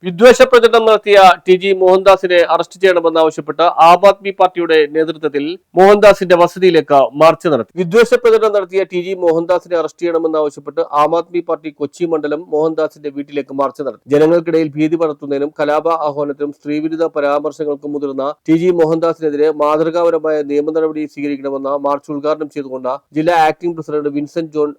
വിദ്വേഷ പ്രചരണം നടത്തിയ ടി.ജി. മോഹൻദാസിനെ അറസ്റ്റ് ചെയ്യണമെന്നാവശ്യപ്പെട്ട് ആം ആദ്മി പാർട്ടിയുടെ നേതൃത്വത്തിൽ മോഹൻദാസിന്റെ വസതിയിലേക്ക് മാർച്ച് നടത്തി. വിദ്വേഷ പ്രചരണം നടത്തിയ ടി.ജി. മോഹൻദാസിനെ അറസ്റ്റ് ചെയ്യണമെന്നാവശ്യപ്പെട്ട് ആം ആദ്മി പാർട്ടി കൊച്ചി മണ്ഡലം മോഹൻദാസിന്റെ വീട്ടിലേക്ക് മാർച്ച് നടത്തി. ജനങ്ങൾക്കിടയിൽ ഭീതി പടർത്തുന്നതിനും കലാപ ആഹ്വാനത്തിനും സ്ത്രീവിരുദ്ധ പരാമർശങ്ങൾക്കും മുതിർന്ന ടി.ജി. മോഹൻദാസിനെതിരെ മാതൃകാപരമായ നിയമ നടപടി സ്വീകരിക്കണമെന്ന മാർച്ച് ഉദ്ഘാടനം ചെയ്തുകൊണ്ട് ജില്ലാ ആക്ടിംഗ് പ്രസിഡന്റ് വിൻസെന്റ് ജോൺ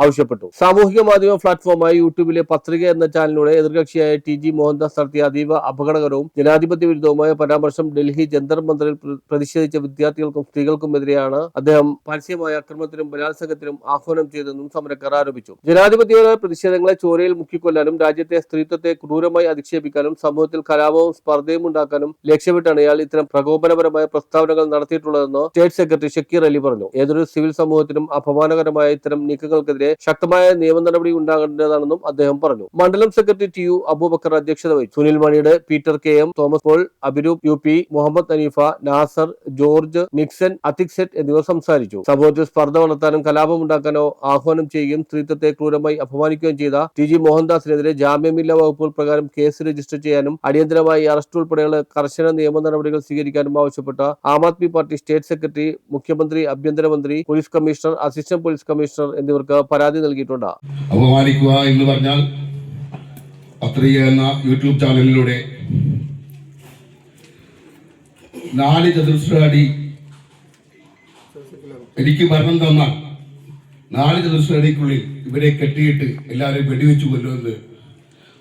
ആവശ്യപ്പെട്ടു. സാമൂഹിക മാധ്യമ പ്ലാറ്റ്ഫോമായ യൂട്യൂബിലെ പത്രിക എന്ന ചാനലിലൂടെ എതിർകക്ഷിയായ ടി.ജി. മോഹൻദാസ് നടത്തിയ അതീവ അപകടകരവും ജനാധിപത്യ വിരുദ്ധവുമായ പരാമർശം ഡൽഹി ജന്തർ മന്ദറിൽ പ്രതിഷേധിച്ച വിദ്യാർത്ഥികൾക്കും സ്ത്രീകൾക്കുമെതിരെയാണ് അദ്ദേഹം പരസ്യമായ അക്രമത്തിനും ബലാത്സംഗത്തിനും ആഹ്വാനം ചെയ്തതെന്നും സമരക്കാർ ആരോപിച്ചു. ജനാധിപത്യപരമായ പ്രതിഷേധങ്ങളെ ചോരയിൽ മുക്കിക്കൊല്ലാനും രാജ്യത്തെ സ്ത്രീത്വത്തെ ക്രൂരമായി അധിക്ഷേപിക്കാനും സമൂഹത്തിൽ കലാപവും സ്പർദ്ധയും ഉണ്ടാക്കാനും ലക്ഷ്യമിട്ടാണ് ഇയാൾ ഇത്തരം പ്രകോപനപരമായ പ്രസ്താവനകൾ നടത്തിയിട്ടുള്ളതെന്ന് സ്റ്റേറ്റ് സെക്രട്ടറി ഷക്കീർ അലി പറഞ്ഞു. ഏതൊരു സിവിൽ സമൂഹത്തിനും അപമാനകരമായ ഇത്തരം നീക്കങ്ങൾക്കെതിരെ ശക്തമായ നിയമ നടപടി ഉണ്ടാകേണ്ടതാണെന്നും അദ്ദേഹം പറഞ്ഞു. മണ്ഡലം സെക്രട്ടറി ടി യു അബൂബക്കർ അധ്യക്ഷത വഹിച്ചു. സുനിൽ മണിയുടെ, Peter K M, Thomas Paul, Abhiroop U P, Muhammad Aneefa, Nasar, George, Nixon, Athik സെറ്റ് എന്നിവർ സംസാരിച്ചു. സമൂഹത്തിൽ സ്പർദ്ധ വളർത്താനും കലാപമുണ്ടാക്കാനോ ആഹ്വാനം ചെയ്യുകയും സ്ത്രീത്വത്തെ ക്രൂരമായി അപമാനിക്കുകയും ചെയ്ത ടി.ജി. മോഹൻദാസിനെതിരെ ജാമ്യമില്ലാ വകുപ്പുകൾ പ്രകാരം കേസ് രജിസ്റ്റർ ചെയ്യാനും അടിയന്തരമായി അറസ്റ്റ് ഉൾപ്പെടെയുള്ള കർശന നിയമ നടപടികൾ സ്വീകരിക്കാനും ആവശ്യപ്പെട്ട Aam Aadmi party state secretary മുഖ്യമന്ത്രി, ആഭ്യന്തരമന്ത്രി, police commissioner, assistant police commissioner എന്നിവർക്ക് പരാതി നൽകിയിട്ടുണ്ട്. അപമാനിക്കുക എന്ന് പറഞ്ഞാൽ പത്രിക എന്ന യൂട്യൂബ് ചാനലിലൂടെ 4 ചതുരശ്ര അടി എനിക്ക് ഭരണം തന്നാൽ 4 ചതുരശ്ര അടിക്കുള്ളിൽ ഇവരെ കെട്ടിയിട്ട് എല്ലാവരെയും വെടിവെച്ചു കൊല്ലുമെന്ന്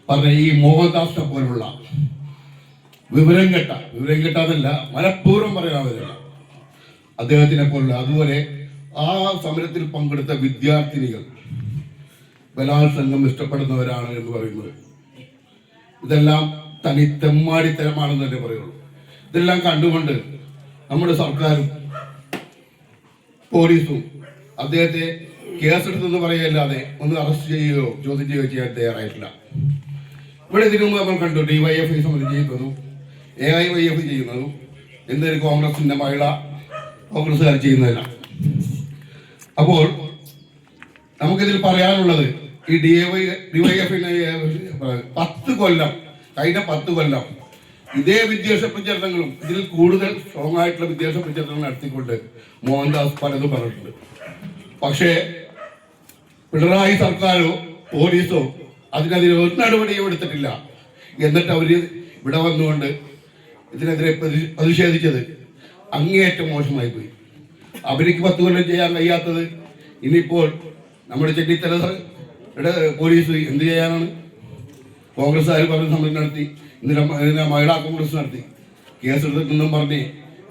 പറഞ്ഞ ഈ മോഹൻദാസിനെ പോലുള്ള വിവരം കെട്ടാതല്ല, മനഃപൂർവ്വം പറയാതല്ല അദ്ദേഹത്തിനെ പോലുള്ള, അതുപോലെ ആ സമരത്തിൽ പങ്കെടുത്ത വിദ്യാർത്ഥിനികൾ ബലാത്സംഗം ഇഷ്ടപ്പെടുന്നവരാണ് എന്ന് പറയുന്നത് ഇതെല്ലാം തനി തെമ്മാടിത്തരമാണെന്ന് തന്നെ പറയുള്ളൂ. ഇതെല്ലാം കണ്ടുകൊണ്ട് നമ്മുടെ സർക്കാരും പോലീസും അദ്ദേഹത്തെ കേസെടുത്തെന്ന് പറയുകയല്ലാതെ ഒന്ന് അറസ്റ്റ് ചെയ്യുകയോ ചോദ്യം ചെയ്യുകയോ ചെയ്യാൻ തയ്യാറായിട്ടില്ല. ഇവിടെ ഇതിനു മുമ്പ് നമ്മൾ കണ്ടു DYFI സമിതി ചെയ്യുന്നതും AIYF ചെയ്യുന്നതും എന്തൊരു കോൺഗ്രസിന്റെ മഹിള കോൺഗ്രസ്സുകാർ ചെയ്യുന്നതല്ല. അപ്പോൾ നമുക്കിതിൽ പറയാനുള്ളത് ഈ DYFI 10 കൊല്ലം, കഴിഞ്ഞ 10 കൊല്ലം ഇതേ വിദ്വേഷ പ്രചരണങ്ങളും ഇതിൽ കൂടുതൽ സ്ട്രോങ് ആയിട്ടുള്ള വിദ്വേഷ പ്രചരണങ്ങൾ നടത്തിക്കൊണ്ട് മോഹൻദാസ് പലതും പറഞ്ഞിട്ടുണ്ട്. പക്ഷേ പിണറായി സർക്കാരോ പോലീസോ അതിനെതിരെ ഒരു നടപടിയും എടുത്തിട്ടില്ല. എന്നിട്ട് അവര് ഇവിടെ വന്നുകൊണ്ട് ഇതിനെതിരെ പ്രതിഷേധിച്ചത് അങ്ങേയറ്റം മോശമായി പോയി. അവർക്ക് 10 കൊല്ലം ചെയ്യാൻ കഴിയാത്തത് ഇനിയിപ്പോൾ നമ്മുടെ ചെന്നിത്തലയുടെ പോലീസ് എന്ത് ചെയ്യാനാണ്? കോൺഗ്രസ്സുകാർ പറഞ്ഞ സമരം നടത്തി, ഇന്ന് മഹിളാ കോൺഗ്രസ് നടത്തി, കേസെടുത്തെന്നും പറഞ്ഞ്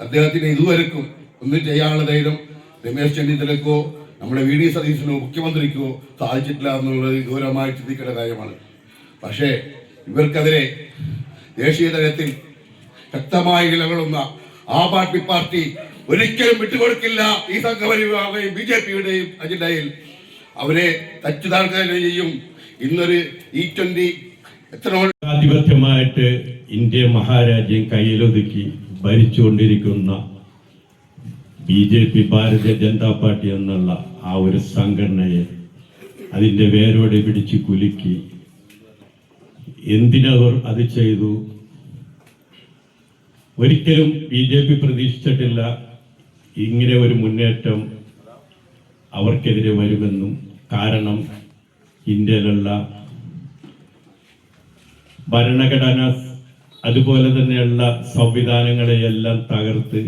അദ്ദേഹത്തിന് ഇതുവരെക്കും ഒന്നും ചെയ്യാനുള്ള ധൈര്യം രമേശ് ചെന്നിത്തലക്കോ നമ്മുടെ VD സതീശനോ മുഖ്യമന്ത്രിക്കോ സാധിച്ചിട്ടില്ല എന്നുള്ളത് ഗൗരവമായി ചിന്തിക്കേണ്ട കാര്യമാണ്. പക്ഷേ ഇവർക്കെതിരെ ദേശീയ തലത്തിൽ ശക്തമായി നിലകൊള്ളുന്ന ആം ആദ്മി പാർട്ടി ഒരിക്കലും വിട്ടുകൊടുക്കില്ല. ഈ സംഘപരിവാറുടെയും BJPയുടെയും അജണ്ടയിൽ അവരെ തച്ചുതാൽക്കാനും ചെയ്യും. ഇന്നൊരു E20 ജനാധിപത്യമായിട്ട് India മഹാരാജ്യം കയ്യിലൊതുക്കി ഭരിച്ചുകൊണ്ടിരിക്കുന്ന BJP, Bharatiya Janata party എന്നുള്ള ആ ഒരു സംഘടനയെ അതിൻ്റെ വേരോടെ പിടിച്ച് കുലുക്കി എന്തിനവർ അത് ചെയ്തു? ഒരിക്കലും BJP പ്രതീക്ഷിച്ചിട്ടില്ല ഇങ്ങനെ ഒരു മുന്നേറ്റം അവർക്കെതിരെ വരുമെന്നും. കാരണം ഇന്ത്യയിലുള്ള ഭരണഘടന അതുപോലെ തന്നെയുള്ള സംവിധാനങ്ങളെയെല്ലാം തകർത്ത്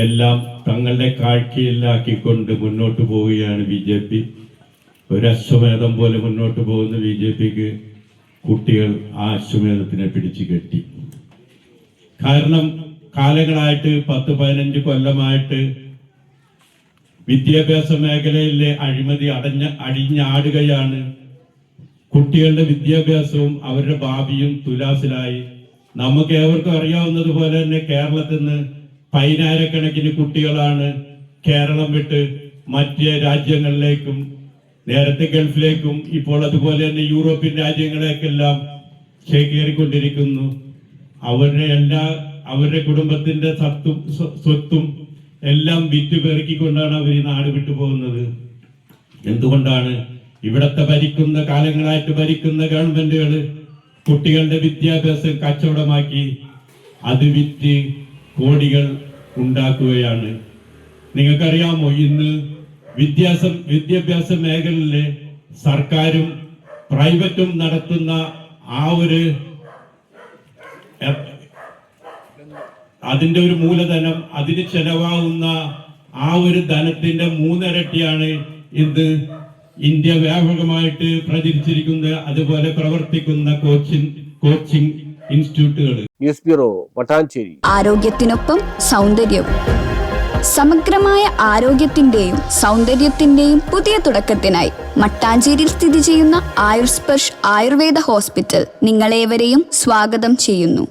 എല്ലാം തങ്ങളുടെ കാഴ്ചയിലാക്കിക്കൊണ്ട് മുന്നോട്ട് പോവുകയാണ് BJP. ഒരു അശ്വമേധം പോലെ മുന്നോട്ട് പോകുന്ന BJPക്ക് കുട്ടികൾ ആ അശ്വമേധത്തിനെ പിടിച്ചു കെട്ടി. കാരണം കാലങ്ങളായിട്ട് 10-15 കൊല്ലമായിട്ട് വിദ്യാഭ്യാസ മേഖലയിലെ അഴിമതി അടിഞ്ഞാടുകയാണ്. കുട്ടികളുടെ വിദ്യാഭ്യാസവും അവരുടെ ഭാവിയും തുലാസിലായി. നമുക്ക് ഏവർക്കും അറിയാവുന്നതുപോലെ തന്നെ കേരളത്തിൽ നിന്ന് 10,000-കണക്കിന് കുട്ടികളാണ് കേരളം വിട്ട് മറ്റ് രാജ്യങ്ങളിലേക്കും, നേരത്തെ ഗൾഫിലേക്കും, ഇപ്പോൾ അതുപോലെ തന്നെ യൂറോപ്യൻ രാജ്യങ്ങളേക്കെല്ലാം ചേക്കേറിക്കൊണ്ടിരിക്കുന്നു. അവരുടെ കുടുംബത്തിന്റെ സ്വത്തും എല്ലാം വിറ്റ് പെറുക്കിക്കൊണ്ടാണ് അവർ ഈ നാട് വിട്ടു പോകുന്നത്. എന്തുകൊണ്ടാണ്? ഇവിടത്തെ കാലങ്ങളായിട്ട് ഭരിക്കുന്ന ഗവൺമെന്റുകൾ കുട്ടികളുടെ വിദ്യാഭ്യാസം കച്ചവടമാക്കി അത് വിറ്റ് കോടികൾ ഉണ്ടാക്കുകയാണ്. നിങ്ങൾക്കറിയാമോ, ഇന്ന് വിദ്യാഭ്യാസ മേഖലയിലെ സർക്കാരും പ്രൈവറ്റും നടത്തുന്ന അതിന്റെ ഒരു മൂലധനം, അതിന് ചെലവാകുന്ന ഒരു ധനത്തിന്റെ 3 ഇരട്ടിയാണ് ഇന്ന് ഇന്ത്യ വ്യാപകമായിട്ട് പ്രചരിച്ചിരിക്കുന്നത്. അതുപോലെ പ്രവർത്തിക്കുന്ന കോച്ചിങ് ഇൻസ്റ്റിറ്റ്യൂട്ടുകൾ. News bureau, Mattancherry. ആരോഗ്യത്തിനൊപ്പം സൗന്ദര്യവും. സമഗ്രമായ ആരോഗ്യത്തിന്റെയും സൗന്ദര്യത്തിന്റെയും പുതിയ തുടക്കത്തിനായി മട്ടാഞ്ചേരിയിൽ സ്ഥിതി ചെയ്യുന്ന ആയുർസ്പർശ് ആയുർവേദ ഹോസ്പിറ്റൽ നിങ്ങളേവരെയും സ്വാഗതം ചെയ്യുന്നു.